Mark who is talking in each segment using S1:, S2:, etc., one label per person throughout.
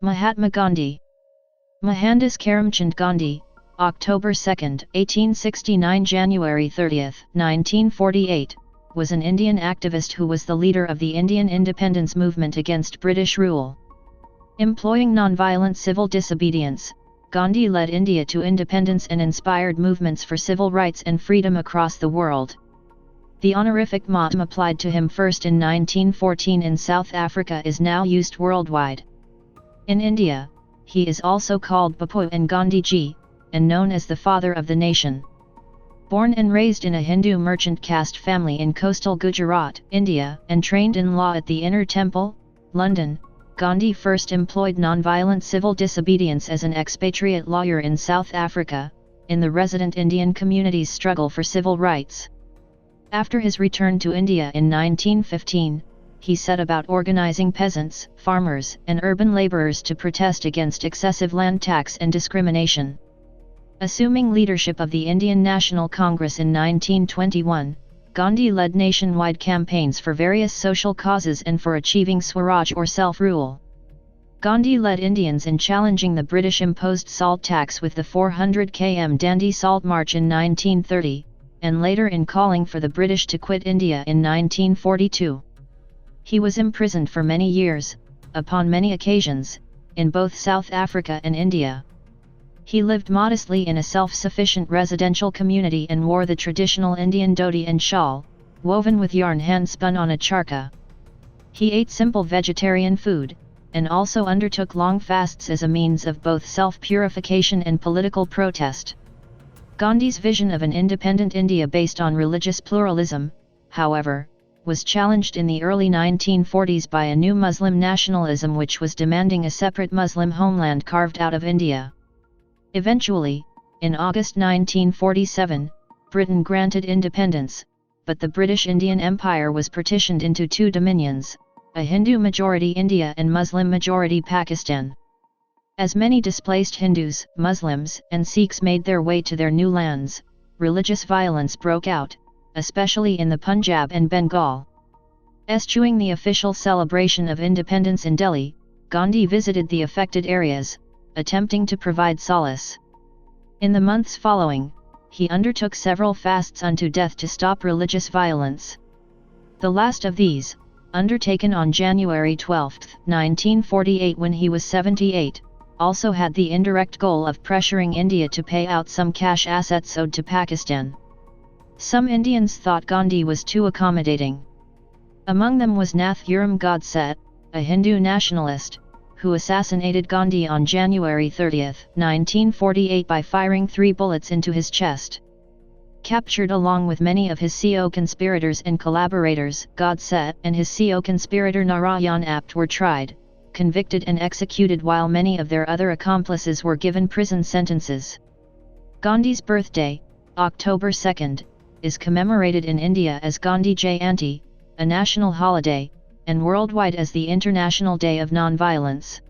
S1: Mahatma Gandhi. Mohandas Karamchand Gandhi, October 2, 1869 – January 30, 1948, was an Indian activist who was the leader of the Indian independence movement against British rule. Employing nonviolent civil disobedience, Gandhi led India to independence and inspired movements for civil rights and freedom across the world. The honorific Mahātmā applied to him first in 1914 in South Africa is now used worldwide. In India, he is also called Bapu and Gandhiji, and known as the father of the nation. Born and raised in a Hindu merchant caste family in coastal Gujarat, India, and trained in law at the Inner Temple, London, Gandhi first employed nonviolent civil disobedience as an expatriate lawyer in South Africa, in the resident Indian community's struggle for civil rights. After his return to India in 1915, he set about organizing peasants, farmers, and urban laborers to protest against excessive land tax and discrimination. Assuming leadership of the Indian National Congress in 1921, Gandhi led nationwide campaigns for various social causes and for achieving Swaraj or self-rule. Gandhi led Indians in challenging the British-imposed salt tax with the 400 km Dandi Salt March in 1930, and later in calling for the British to quit India in 1942. He was imprisoned for many years, upon many occasions, in both South Africa and India. He lived modestly in a self-sufficient residential community and wore the traditional Indian dhoti and shawl, woven with yarn hand-spun on a charkha. He ate simple vegetarian food, and also undertook long fasts as a means of both self-purification and political protest. Gandhi's vision of an independent India based on religious pluralism, however, was challenged in the early 1940s by a new Muslim nationalism which was demanding a separate Muslim homeland carved out of India. Eventually, in August 1947, Britain granted independence, but the British Indian Empire was partitioned into two dominions, a Hindu-majority India and Muslim-majority Pakistan. As many displaced Hindus, Muslims, and Sikhs made their way to their new lands, religious violence broke out, especially in the Punjab and Bengal. Eschewing the official celebration of independence in Delhi, Gandhi visited the affected areas, attempting to provide solace. In the months following, he undertook several fasts unto death to stop religious violence. The last of these, undertaken on January 12, 1948 when he was 78, also had the indirect goal of pressuring India to pay out some cash assets owed to Pakistan. Some Indians thought Gandhi was too accommodating. Among them was Nath Uram Godse, a Hindu nationalist, who assassinated Gandhi on January 30, 1948 by firing 3 bullets into his chest. Captured along with many of his co-conspirators and collaborators, Godse and his co-conspirator Narayan Apt were tried, convicted and executed while many of their other accomplices were given prison sentences. Gandhi's birthday, October 2, is commemorated in India as Gandhi Jayanti, a national holiday, and worldwide as the International Day of Nonviolence.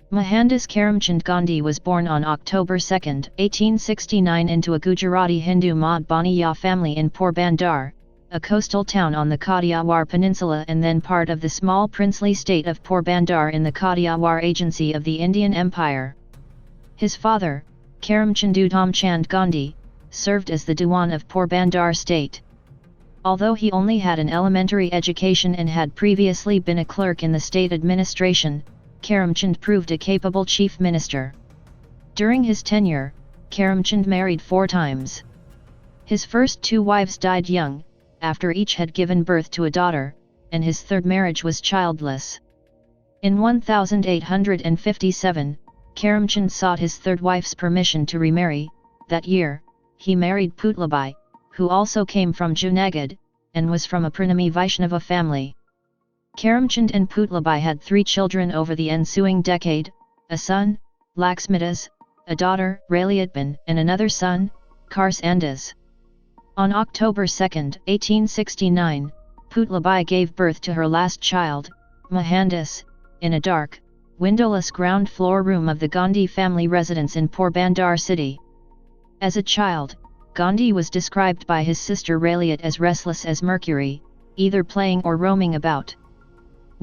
S1: Mohandas Karamchand Gandhi was born on October 2, 1869 into a Gujarati Hindu Madhbaniya family in Porbandar, a coastal town on the Kathiawar Peninsula and then part of the small princely state of Porbandar in the Kathiawar Agency of the Indian Empire. His father, Karamchand Chand Gandhi, served as the Diwan of Porbandar state. Although he only had an elementary education and had previously been a clerk in the state administration, Karamchand proved a capable chief minister. During his tenure, Karamchand married 4 times. His first 2 wives died young, after each had given birth to a daughter, and his third marriage was childless. In 1857, Karamchand sought his third wife's permission to remarry. That year, he married Putlabai, who also came from Junagadh, and was from a Pranami Vaishnava family. Karamchand and Putlabai had 3 children over the ensuing decade, a son, Laxmidas, a daughter, Raliatban, and another son, Kars Andas. On October 2, 1869, Putlabai gave birth to her last child, Mohandas, in a dark, windowless ground floor room of the Gandhi family residence in Porbandar city. As a child, Gandhi was described by his sister Raliat as restless as Mercury, either playing or roaming about.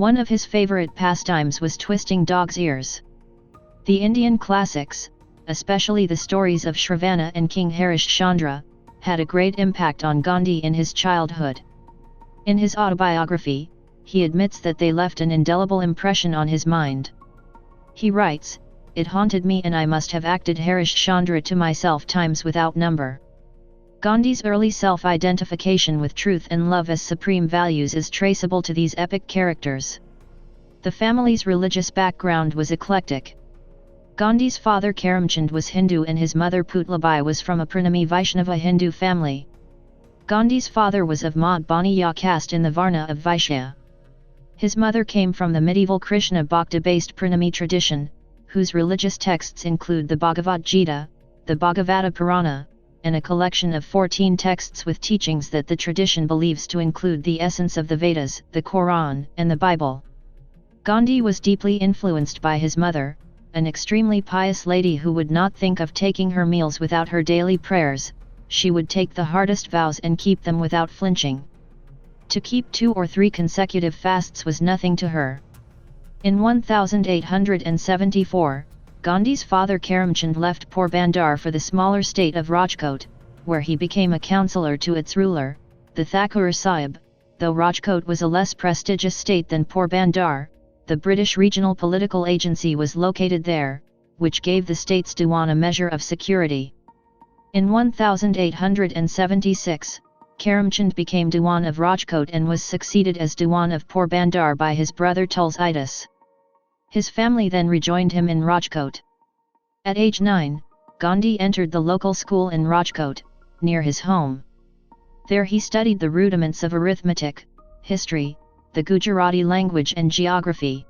S1: One of his favorite pastimes was twisting dogs' ears. The Indian classics, especially the stories of Shravana and King Harish Chandra, had a great impact on Gandhi in his childhood. In his autobiography, he admits that they left an indelible impression on his mind. He writes, "It haunted me and I must have acted Harish Chandra to myself times without number." Gandhi's early self-identification with truth and love as supreme values is traceable to these epic characters. The family's religious background was eclectic. Gandhi's father Karamchand was Hindu and his mother Putlabai was from a Pranami Vaishnava Hindu family. Gandhi's father was of Madhbaniya caste in the Varna of Vaishya. His mother came from the medieval Krishna Bhakti-based Pranami tradition, whose religious texts include the Bhagavad Gita, the Bhagavata Purana, and a collection of 14 texts with teachings that the tradition believes to include the essence of the Vedas, the Quran, and the Bible. Gandhi was deeply influenced by his mother, an extremely pious lady who would not think of taking her meals without her daily prayers. She would take the hardest vows and keep them without flinching. To keep 2 or 3 consecutive fasts was nothing to her. In 1874, Gandhi's father Karamchand left Porbandar for the smaller state of Rajkot, where he became a councillor to its ruler, the Thakur Sahib. Though Rajkot was a less prestigious state than Porbandar, the British regional political agency was located there, which gave the state's Diwan a measure of security. In 1876, Karamchand became Diwan of Rajkot and was succeeded as Diwan of Porbandar by his brother Tulsidas. His family then rejoined him in Rajkot. At age 9, Gandhi entered the local school in Rajkot, near his home. There he studied the rudiments of arithmetic, history, the Gujarati language and geography.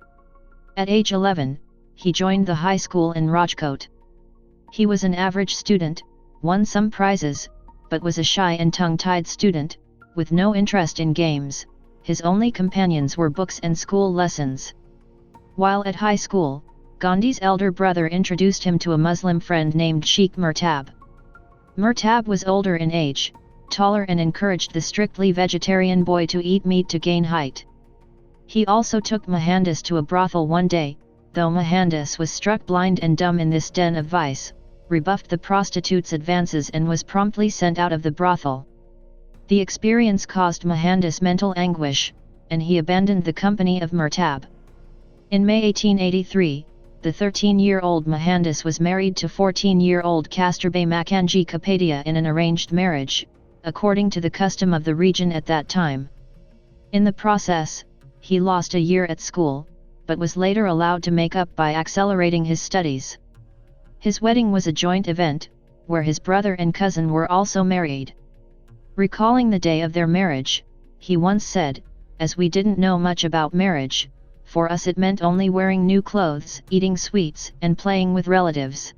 S1: At age 11, he joined the high school in Rajkot. He was an average student, won some prizes, but was a shy and tongue-tied student, with no interest in games. His only companions were books and school lessons. While at high school, Gandhi's elder brother introduced him to a Muslim friend named Sheikh Murtab. Murtab was older in age, taller and encouraged the strictly vegetarian boy to eat meat to gain height. He also took Mohandas to a brothel one day, though Mohandas was struck blind and dumb in this den of vice, rebuffed the prostitute's advances and was promptly sent out of the brothel. The experience caused Mohandas mental anguish, and he abandoned the company of Murtab. In May 1883, the 13-year-old Mohandas was married to 14-year-old Kasturba Makanji Kapadia in an arranged marriage, according to the custom of the region at that time. In the process, he lost a year at school, but was later allowed to make up by accelerating his studies. His wedding was a joint event, where his brother and cousin were also married. Recalling the day of their marriage, he once said, "As we didn't know much about marriage, for us it meant only wearing new clothes, eating sweets, and playing with relatives."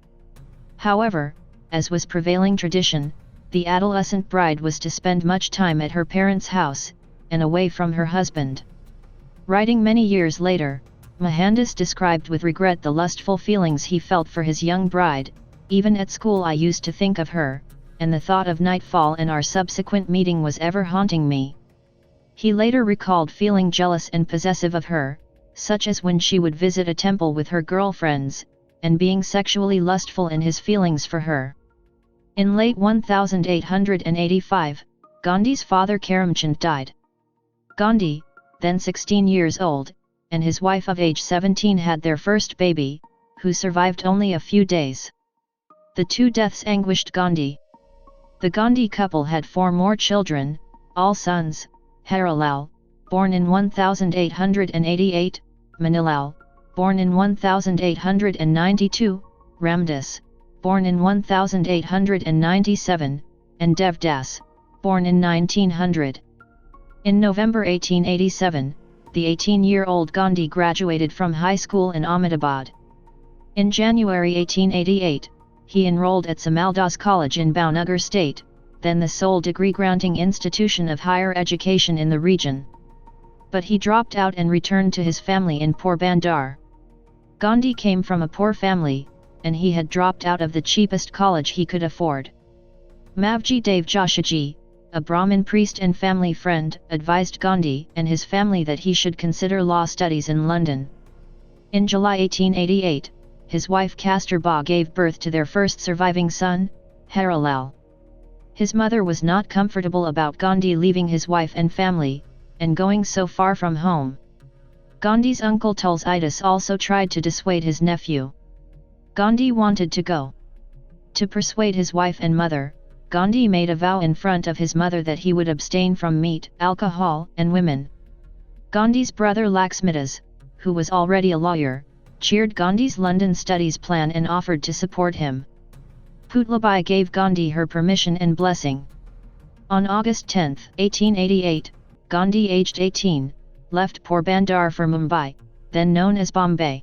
S1: However, as was prevailing tradition, the adolescent bride was to spend much time at her parents' house, and away from her husband. Writing many years later, Mohandas described with regret the lustful feelings he felt for his young bride. "Even at school I used to think of her, and the thought of nightfall and our subsequent meeting was ever haunting me." He later recalled feeling jealous and possessive of her, such as when she would visit a temple with her girlfriends, and being sexually lustful in his feelings for her. In late 1885, Gandhi's father Karamchand died. Gandhi, then 16 years old, and his wife of age 17 had their first baby, who survived only a few days. The 2 deaths anguished Gandhi. The Gandhi couple had 4 more children, all sons: Harilal, born in 1888, Manilal, born in 1892, Ramdas, born in 1897, and Devdas, born in 1900. In November 1887, the 18-year-old Gandhi graduated from high school in Ahmedabad. In January 1888, he enrolled at Samaldas College in Bhavnagar state, then the sole degree-granting institution of higher education in the region. But he dropped out and returned to his family in Porbandar. Gandhi came from a poor family, and he had dropped out of the cheapest college he could afford. Mavji Dev Joshaji, a Brahmin priest and family friend, advised Gandhi and his family that he should consider law studies in London. In July 1888, his wife Kasturba gave birth to their first surviving son, Harilal. His mother was not comfortable about Gandhi leaving his wife and family, and going so far from home. Gandhi's uncle Tulsidas also tried to dissuade his nephew. Gandhi wanted to go. To persuade his wife and mother, Gandhi made a vow in front of his mother that he would abstain from meat, alcohol, and women. Gandhi's brother Laxmidas, who was already a lawyer, cheered Gandhi's London studies plan and offered to support him. Putlabai gave Gandhi her permission and blessing. On August 10, 1888, Gandhi, aged 18, left Porbandar for Mumbai, then known as Bombay.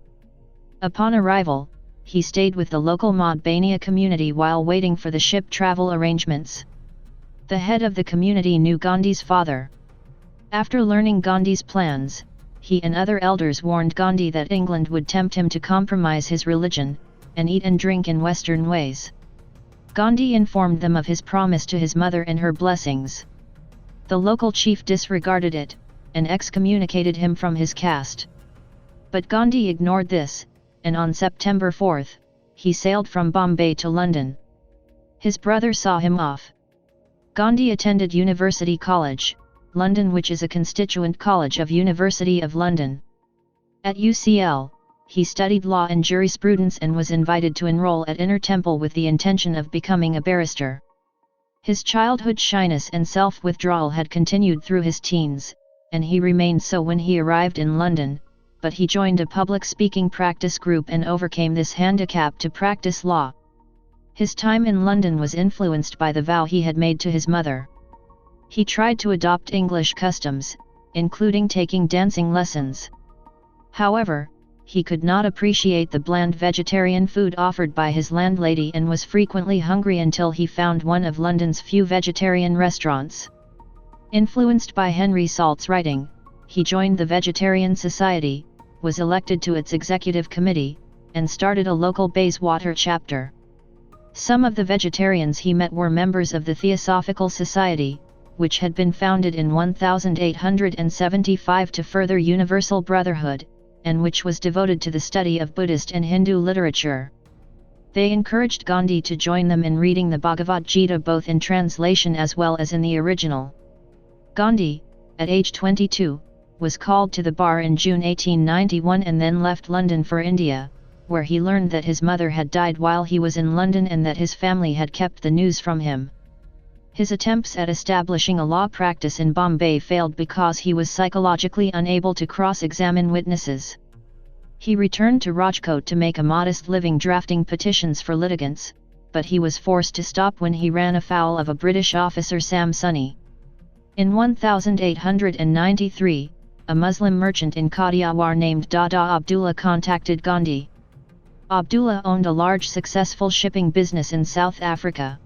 S1: Upon arrival, he stayed with the local Madbania community while waiting for the ship travel arrangements. The head of the community knew Gandhi's father. After learning Gandhi's plans, he and other elders warned Gandhi that England would tempt him to compromise his religion, and eat and drink in Western ways. Gandhi informed them of his promise to his mother and her blessings. The local chief disregarded it, and excommunicated him from his caste. But Gandhi ignored this, and on September 4, he sailed from Bombay to London. His brother saw him off. Gandhi attended University College, London, which is a constituent college of University of London. At UCL, he studied law and jurisprudence and was invited to enroll at Inner Temple with the intention of becoming a barrister. His childhood shyness and self-withdrawal had continued through his teens, and he remained so when he arrived in London, but he joined a public speaking practice group and overcame this handicap to practice law. His time in London was influenced by the vow he had made to his mother. He tried to adopt English customs, including taking dancing lessons. However, he could not appreciate the bland vegetarian food offered by his landlady and was frequently hungry until he found one of London's few vegetarian restaurants. Influenced by Henry Salt's writing, he joined the Vegetarian Society, was elected to its executive committee, and started a local Bayswater chapter. Some of the vegetarians he met were members of the Theosophical Society, which had been founded in 1875 to further universal brotherhood, and which was devoted to the study of Buddhist and Hindu literature. They encouraged Gandhi to join them in reading the Bhagavad Gita both in translation as well as in the original. Gandhi, at age 22, was called to the bar in June 1891 and then left London for India, where he learned that his mother had died while he was in London and that his family had kept the news from him. His attempts at establishing a law practice in Bombay failed because he was psychologically unable to cross-examine witnesses. He returned to Rajkot to make a modest living drafting petitions for litigants, but he was forced to stop when he ran afoul of a British officer, Sam Sunny. In 1893, a Muslim merchant in Kathiawar named Dada Abdullah contacted Gandhi. Abdullah owned a large successful shipping business in South Africa.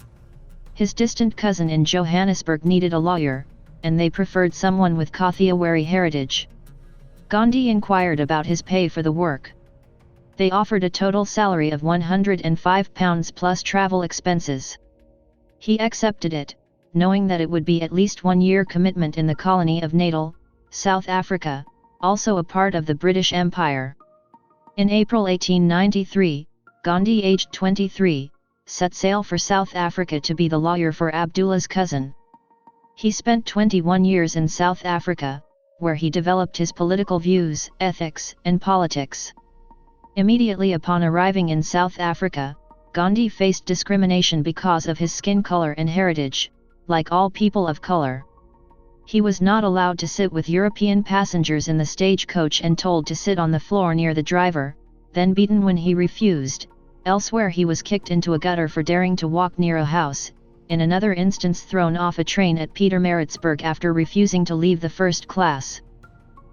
S1: His distant cousin in Johannesburg needed a lawyer, and they preferred someone with Kathiawari heritage. Gandhi inquired about his pay for the work. They offered a total salary of £105 plus travel expenses. He accepted it, knowing that it would be at least 1 year commitment in the colony of Natal, South Africa, also a part of the British Empire. In April 1893, Gandhi, aged 23, set sail for South Africa to be the lawyer for Abdullah's cousin. He spent 21 years in South Africa, where he developed his political views, ethics, and politics. Immediately upon arriving in South Africa, Gandhi faced discrimination because of his skin color and heritage, like all people of color. He was not allowed to sit with European passengers in the stagecoach and told to sit on the floor near the driver, then beaten when he refused. Elsewhere he was kicked into a gutter for daring to walk near a house, in another instance thrown off a train at Pietermaritzburg after refusing to leave the first class.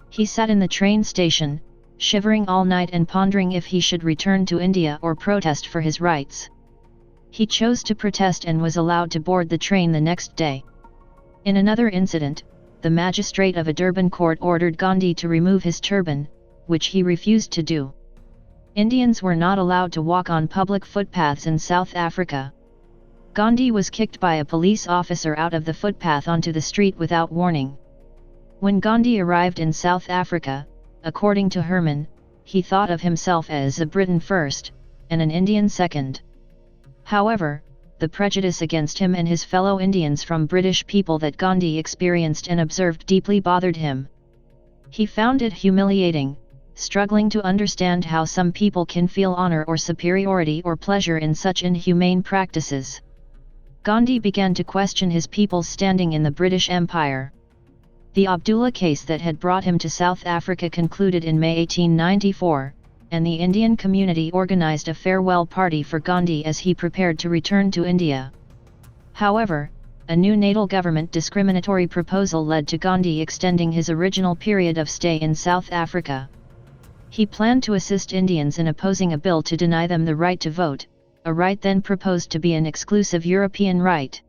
S1: He sat in the train station, shivering all night and pondering if he should return to India or protest for his rights. He chose to protest and was allowed to board the train the next day. In another incident, the magistrate of a Durban court ordered Gandhi to remove his turban, which he refused to do. Indians were not allowed to walk on public footpaths in South Africa. Gandhi was kicked by a police officer out of the footpath onto the street without warning. When Gandhi arrived in South Africa, according to Herman, he thought of himself as a Briton first, and an Indian second. However, the prejudice against him and his fellow Indians from British people that Gandhi experienced and observed deeply bothered him. He found it humiliating, struggling to understand how some people can feel honor or superiority or pleasure in such inhumane practices. Gandhi began to question his people's standing in the British Empire. The Abdullah case that had brought him to South Africa concluded in May 1894, and the Indian community organized a farewell party for Gandhi as he prepared to return to India. However, a new natal government discriminatory proposal led to Gandhi extending his original period of stay in South Africa. He planned to assist Indians in opposing a bill to deny them the right to vote, a right then proposed to be an exclusive European right.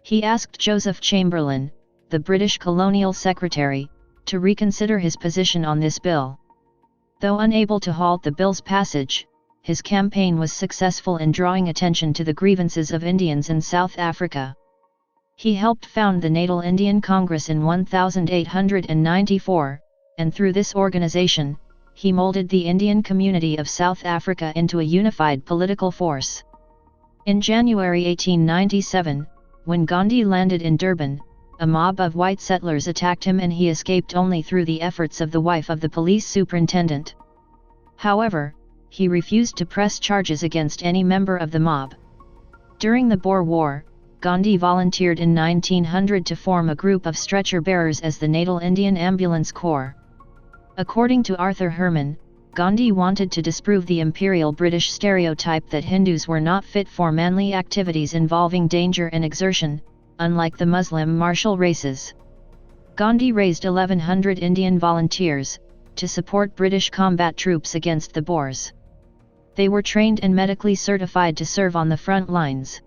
S1: He asked Joseph Chamberlain, the British colonial secretary, to reconsider his position on this bill. Though unable to halt the bill's passage, his campaign was successful in drawing attention to the grievances of Indians in South Africa. He helped found the Natal Indian Congress in 1894, and through this organization, he molded the Indian community of South Africa into a unified political force. In January 1897, when Gandhi landed in Durban, a mob of white settlers attacked him and he escaped only through the efforts of the wife of the police superintendent. However, he refused to press charges against any member of the mob. During the Boer War, Gandhi volunteered in 1900 to form a group of stretcher bearers as the Natal Indian Ambulance Corps. According to Arthur Herman, Gandhi wanted to disprove the imperial British stereotype that Hindus were not fit for manly activities involving danger and exertion, unlike the Muslim martial races. Gandhi raised 1,100 Indian volunteers, to support British combat troops against the Boers. They were trained and medically certified to serve on the front lines.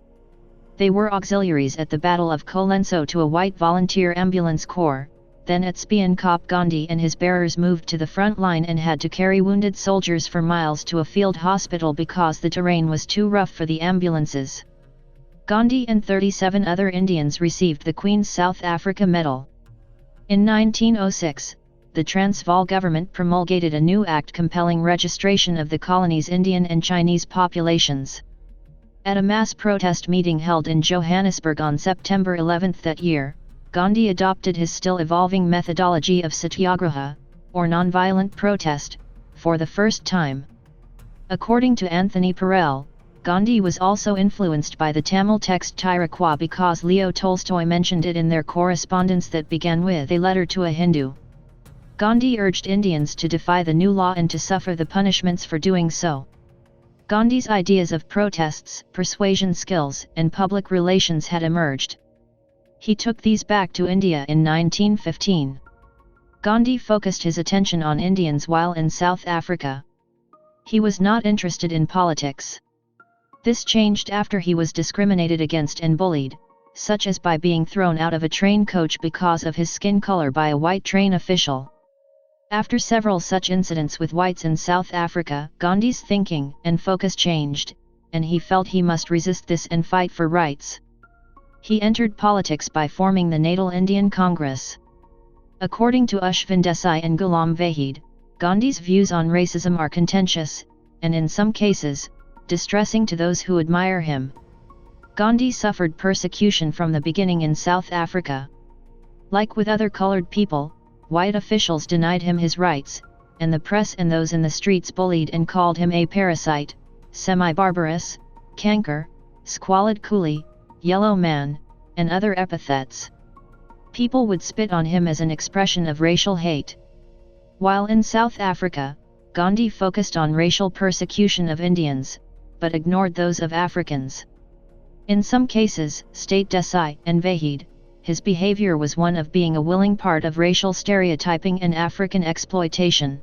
S1: They were auxiliaries at the Battle of Colenso to a white volunteer ambulance corps. Then at Spienkop, Gandhi and his bearers moved to the front line and had to carry wounded soldiers for miles to a field hospital because the terrain was too rough for the ambulances. Gandhi and 37 other Indians received the Queen's South Africa Medal. In 1906, the Transvaal government promulgated a new act compelling registration of the colony's Indian and Chinese populations. At a mass protest meeting held in Johannesburg on September 11 that year, Gandhi adopted his still evolving methodology of satyagraha, or nonviolent protest, for the first time. According to Anthony Perel, Gandhi was also influenced by the Tamil text Tirukkural because Leo Tolstoy mentioned it in their correspondence that began with a letter to a Hindu. Gandhi urged Indians to defy the new law and to suffer the punishments for doing so. Gandhi's ideas of protests, persuasion skills, and public relations had emerged. He took these back to India in 1915. Gandhi focused his attention on Indians while in South Africa. He was not interested in politics. This changed after he was discriminated against and bullied, such as by being thrown out of a train coach because of his skin color by a white train official. After several such incidents with whites in South Africa, Gandhi's thinking and focus changed, and he felt he must resist this and fight for rights. He entered politics by forming the Natal Indian Congress. According to Ashwin Desai and Ghulam Vahid, Gandhi's views on racism are contentious, and in some cases, distressing to those who admire him. Gandhi suffered persecution from the beginning in South Africa. Like with other colored people, white officials denied him his rights, and the press and those in the streets bullied and called him a parasite, semi-barbarous, canker, squalid coolie, yellow man, and other epithets. People would spit on him as an expression of racial hate. While in South Africa, Gandhi focused on racial persecution of Indians, but ignored those of Africans. In some cases, state Desai and Vahid, his behavior was one of being a willing part of racial stereotyping and African exploitation.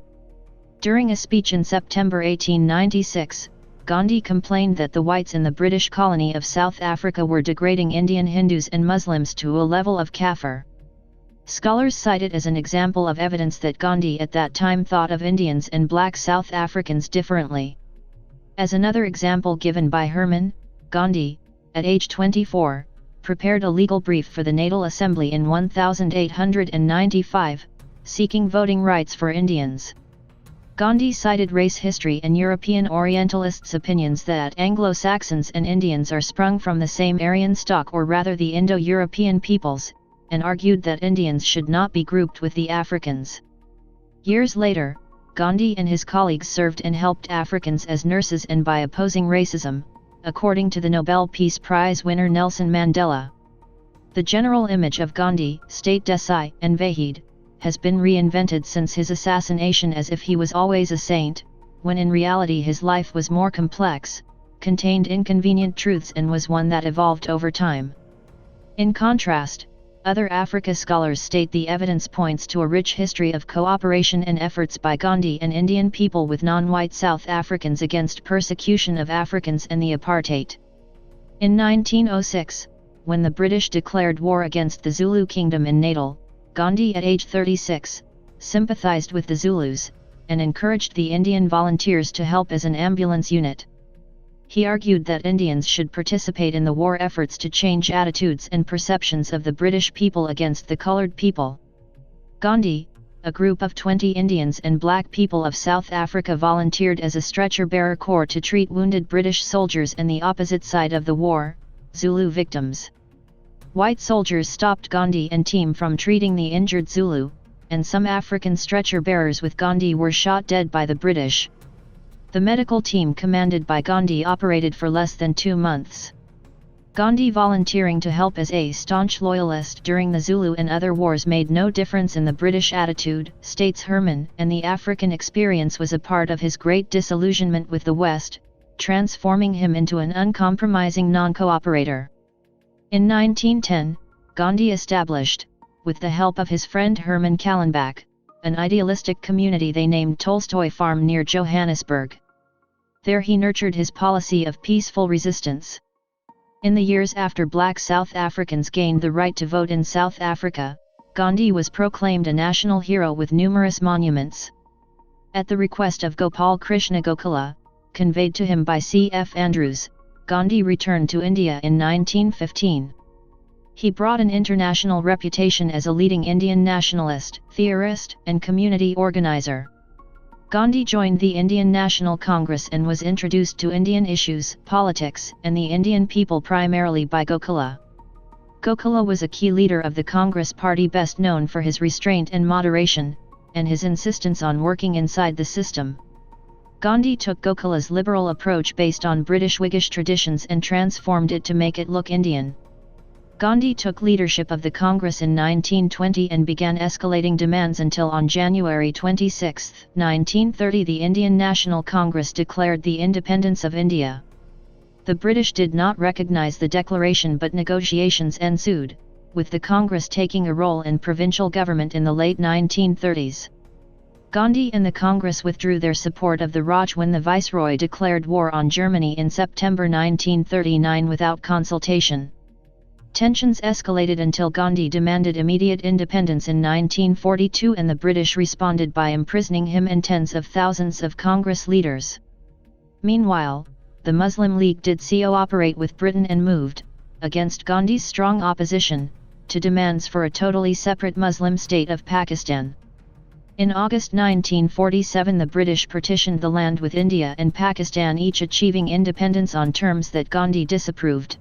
S1: During a speech in September 1896, Gandhi complained that the whites in the British colony of South Africa were degrading Indian Hindus and Muslims to a level of kafir. Scholars cite it as an example of evidence that Gandhi at that time thought of Indians and black South Africans differently. As another example given by Herman, Gandhi, at age 24, prepared a legal brief for the Natal Assembly in 1895, seeking voting rights for Indians. Gandhi cited race history and European Orientalists' opinions that Anglo-Saxons and Indians are sprung from the same Aryan stock, or rather the Indo-European peoples, and argued that Indians should not be grouped with the Africans. Years later, Gandhi and his colleagues served and helped Africans as nurses and by opposing racism, according to the Nobel Peace Prize winner Nelson Mandela. The general image of Gandhi, state Desai, and Vahid, has been reinvented since his assassination as if he was always a saint, when in reality his life was more complex, contained inconvenient truths, and was one that evolved over time. In contrast, other Africa scholars state the evidence points to a rich history of cooperation and efforts by Gandhi and Indian people with non-white South Africans against persecution of Africans and the apartheid. In 1906, when the British declared war against the Zulu kingdom in Natal, Gandhi, at age 36, sympathized with the Zulus, and encouraged the Indian volunteers to help as an ambulance unit. He argued that Indians should participate in the war efforts to change attitudes and perceptions of the British people against the colored people. Gandhi, a group of 20 Indians and black people of South Africa, volunteered as a stretcher-bearer corps to treat wounded British soldiers and the opposite side of the war, Zulu victims. White soldiers stopped Gandhi and team from treating the injured Zulu, and some African stretcher-bearers with Gandhi were shot dead by the British. The medical team commanded by Gandhi operated for less than 2 months. Gandhi volunteering to help as a staunch loyalist during the Zulu and other wars made no difference in the British attitude, states Herman, and the African experience was a part of his great disillusionment with the West, transforming him into an uncompromising non-cooperator. In 1910, Gandhi established, with the help of his friend Herman Kallenbach, an idealistic community they named Tolstoy Farm near Johannesburg. There he nurtured his policy of peaceful resistance. In the years after black South Africans gained the right to vote in South Africa, Gandhi was proclaimed a national hero with numerous monuments. At the request of Gopal Krishna Gokhale, conveyed to him by C.F. Andrews, Gandhi returned to India in 1915. He brought an international reputation as a leading Indian nationalist, theorist, and community organizer. Gandhi joined the Indian National Congress and was introduced to Indian issues, politics, and the Indian people primarily by Gokhale. Gokhale was a key leader of the Congress Party, best known for his restraint and moderation, and his insistence on working inside the system. Gandhi took Gokhale's liberal approach based on British Whiggish traditions and transformed it to make it look Indian. Gandhi took leadership of the Congress in 1920 and began escalating demands until on January 26, 1930 the Indian National Congress declared the independence of India. The British did not recognize the declaration, but negotiations ensued, with the Congress taking a role in provincial government in the late 1930s. Gandhi and the Congress withdrew their support of the Raj when the Viceroy declared war on Germany in September 1939 without consultation. Tensions escalated until Gandhi demanded immediate independence in 1942, and the British responded by imprisoning him and tens of thousands of Congress leaders. Meanwhile, the Muslim League did cooperate with Britain and moved, against Gandhi's strong opposition, to demands for a totally separate Muslim state of Pakistan. In August 1947 the British partitioned the land, with India and Pakistan each achieving independence on terms that Gandhi disapproved.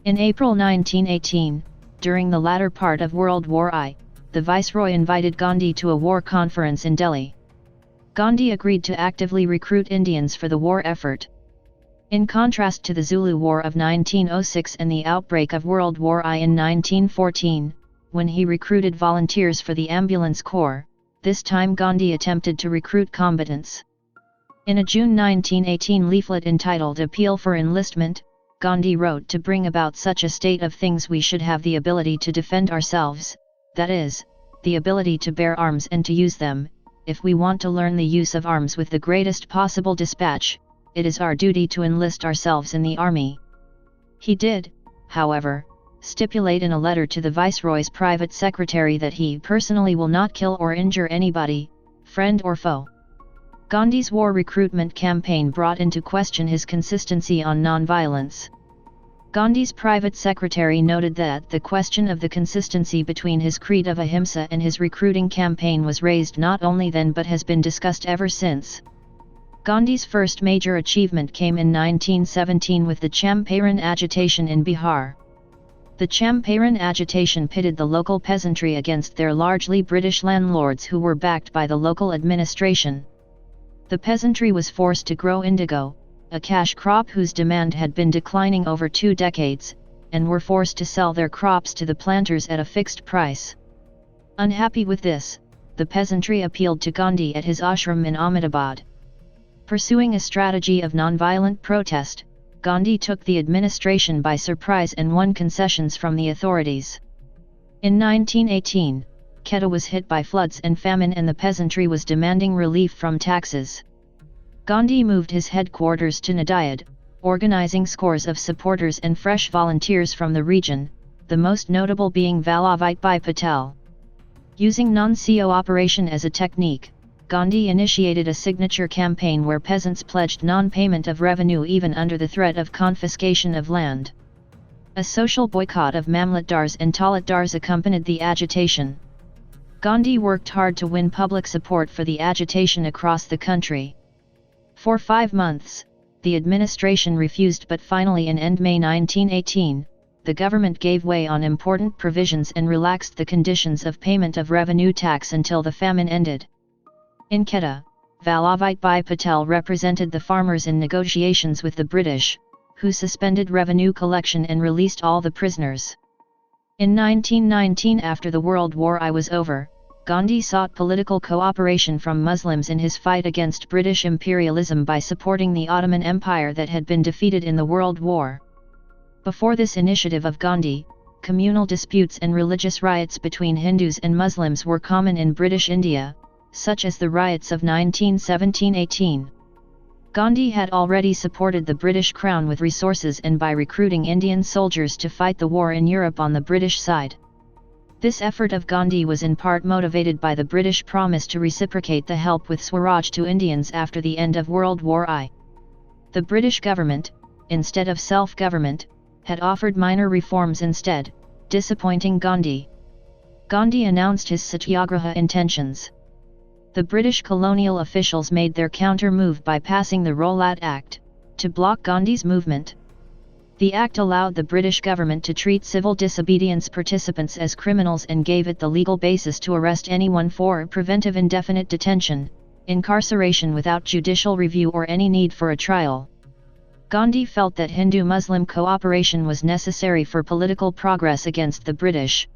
S1: In April 1918, during the latter part of World War I, the Viceroy invited Gandhi to a war conference in Delhi. Gandhi agreed to actively recruit Indians for the war effort. In contrast to the Zulu War of 1906 and the outbreak of World War I in 1914, when he recruited volunteers for the ambulance corps, this time Gandhi attempted to recruit combatants. In a June 1918 leaflet entitled Appeal for Enlistment, Gandhi wrote, "To bring about such a state of things we should have the ability to defend ourselves, that is, the ability to bear arms and to use them. If we want to learn the use of arms with the greatest possible dispatch, it is our duty to enlist ourselves in the army." He did, however, stipulate in a letter to the Viceroy's private secretary that he personally will not kill or injure anybody, friend or foe. Gandhi's war recruitment campaign brought into question his consistency on nonviolence. Gandhi's private secretary noted that the question of the consistency between his creed of ahimsa and his recruiting campaign was raised not only then but has been discussed ever since. Gandhi's first major achievement came in 1917 with the Champaran agitation in Bihar. The Champaran agitation pitted the local peasantry against their largely British landlords who were backed by the local administration. The peasantry was forced to grow indigo, a cash crop whose demand had been declining over 2 decades, and were forced to sell their crops to the planters at a fixed price. Unhappy with this, the peasantry appealed to Gandhi at his ashram in Ahmedabad. Pursuing a strategy of nonviolent protest, Gandhi took the administration by surprise and won concessions from the authorities. In 1918, Quetta was hit by floods and famine and the peasantry was demanding relief from taxes. Gandhi moved his headquarters to Nadiad, organizing scores of supporters and fresh volunteers from the region, the most notable being Vallabhbhai Patel. Using non-cooperation as a technique, Gandhi initiated a signature campaign where peasants pledged non-payment of revenue even under the threat of confiscation of land. A social boycott of Mamlatdars and Talukdars accompanied the agitation. Gandhi worked hard to win public support for the agitation across the country. For 5 months, the administration refused, but finally in end May 1918, the government gave way on important provisions and relaxed the conditions of payment of revenue tax until the famine ended. In Quetta, Vallabhbhai Patel represented the farmers in negotiations with the British, who suspended revenue collection and released all the prisoners. In 1919, after the World War I was over, Gandhi sought political cooperation from Muslims in his fight against British imperialism by supporting the Ottoman Empire that had been defeated in the World War. Before this initiative of Gandhi, communal disputes and religious riots between Hindus and Muslims were common in British India, such as the riots of 1917-18. Gandhi had already supported the British Crown with resources and by recruiting Indian soldiers to fight the war in Europe on the British side. This effort of Gandhi was in part motivated by the British promise to reciprocate the help with Swaraj to Indians after the end of World War I. The British government, instead of self-government, had offered minor reforms instead, disappointing Gandhi. Gandhi announced his satyagraha intentions. The British colonial officials made their counter-move by passing the Rowlatt Act, to block Gandhi's movement. The act allowed the British government to treat civil disobedience participants as criminals and gave it the legal basis to arrest anyone for preventive indefinite detention, incarceration without judicial review or any need for a trial. Gandhi felt that Hindu-Muslim cooperation was necessary for political progress against the British.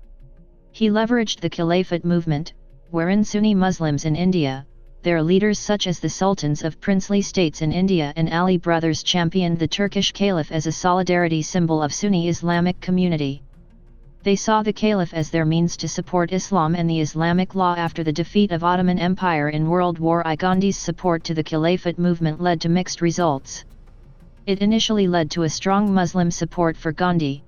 S1: He leveraged the Caliphate movement, wherein Sunni Muslims in India, their leaders such as the sultans of princely states in India and Ali brothers, championed the Turkish Caliph as a solidarity symbol of Sunni Islamic community. They saw the Caliph as their means to support Islam and the Islamic law after the defeat of Ottoman Empire in World War I. Gandhi's support to the Caliphate movement led to mixed results. It initially led to a strong Muslim support for Gandhi.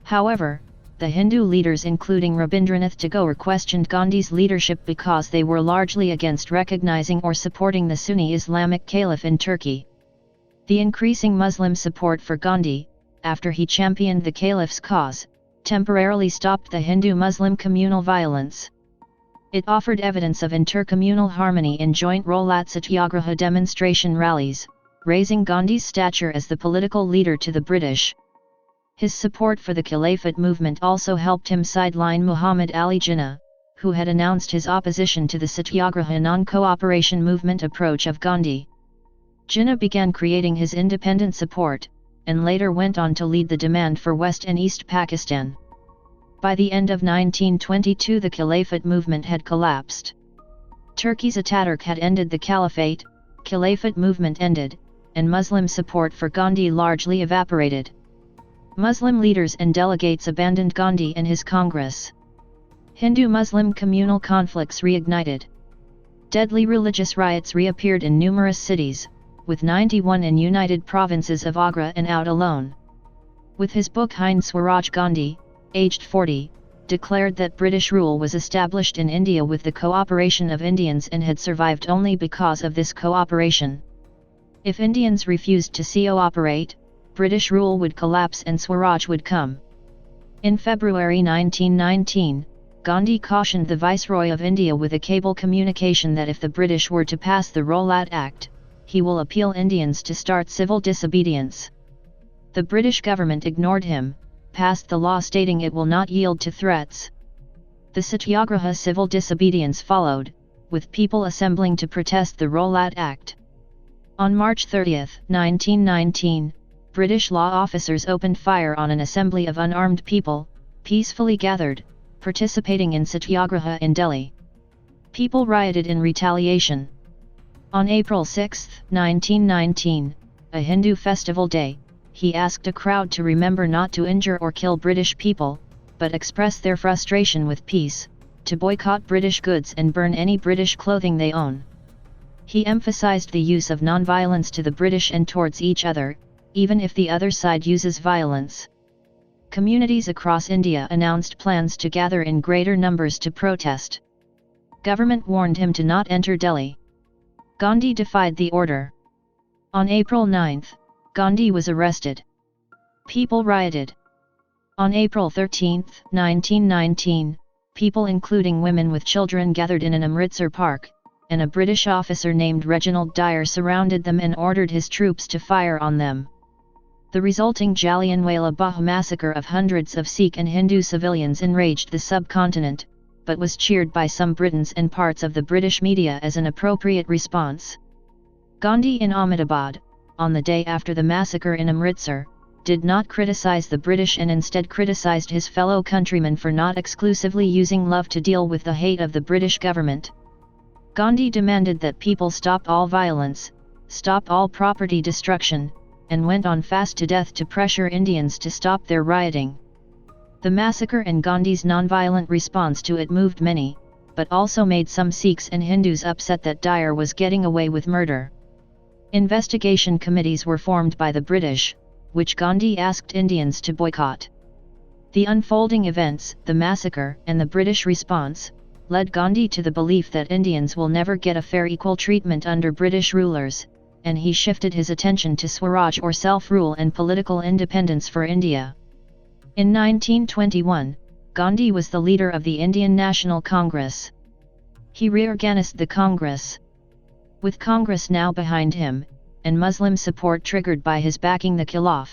S1: However, the Hindu leaders including Rabindranath Tagore questioned Gandhi's leadership because they were largely against recognizing or supporting the Sunni Islamic Caliph in Turkey. The increasing Muslim support for Gandhi, after he championed the Caliph's cause, temporarily stopped the Hindu-Muslim communal violence. It offered evidence of intercommunal harmony in joint Rowlatt Satyagraha demonstration rallies, raising Gandhi's stature as the political leader to the British. His support for the Caliphate movement also helped him sideline Muhammad Ali Jinnah, who had announced his opposition to the Satyagraha non-cooperation movement approach of Gandhi. Jinnah began creating his independent support, and later went on to lead the demand for West and East Pakistan. By the end of 1922 the Caliphate movement had collapsed. Turkey's Ataturk had ended the Caliphate, Caliphate movement ended, and Muslim support for Gandhi largely evaporated. Muslim leaders and delegates abandoned Gandhi and his Congress. Hindu-Muslim communal conflicts reignited. Deadly religious riots reappeared in numerous cities, with 91 in United Provinces of Agra and Oudh alone. With his book Hind Swaraj, Gandhi, aged 40, declared that British rule was established in India with the cooperation of Indians and had survived only because of this cooperation. If Indians refused to cooperate, British rule would collapse and Swaraj would come. In February 1919, Gandhi cautioned the Viceroy of India with a cable communication that if the British were to pass the Rowlatt Act, he will appeal Indians to start civil disobedience. The British government ignored him, passed the law stating it will not yield to threats. The Satyagraha civil disobedience followed, with people assembling to protest the Rowlatt Act. On March 30, 1919, British law officers opened fire on an assembly of unarmed people, peacefully gathered, participating in Satyagraha in Delhi. People rioted in retaliation. On April 6, 1919, a Hindu festival day, he asked a crowd to remember not to injure or kill British people, but express their frustration with peace, to boycott British goods and burn any British clothing they own. He emphasized the use of nonviolence to the British and towards each other, even if the other side uses violence. Communities across India announced plans to gather in greater numbers to protest. Government warned him to not enter Delhi. Gandhi defied the order. On April 9, Gandhi was arrested. People rioted. On April 13, 1919, people including women with children gathered in an Amritsar park, and a British officer named Reginald Dyer surrounded them and ordered his troops to fire on them. The resulting Jallianwala Bagh massacre of hundreds of Sikh and Hindu civilians enraged the subcontinent, but was cheered by some Britons and parts of the British media as an appropriate response. Gandhi in Ahmedabad, on the day after the massacre in Amritsar, did not criticize the British and instead criticized his fellow countrymen for not exclusively using love to deal with the hate of the British government. Gandhi demanded that people stop all violence, stop all property destruction, and went on fast to death to pressure Indians to stop their rioting. The massacre and Gandhi's nonviolent response to it moved many, but also made some Sikhs and Hindus upset that Dyer was getting away with murder. Investigation committees were formed by the British, which Gandhi asked Indians to boycott. The unfolding events, the massacre, and the British response, led Gandhi to the belief that Indians will never get a fair equal treatment under British rulers, and he shifted his attention to Swaraj or self-rule and political independence for India. In 1921, Gandhi was the leader of the Indian National Congress. He reorganized the Congress. With Congress now behind him, and Muslim support triggered by his backing the Khilaf,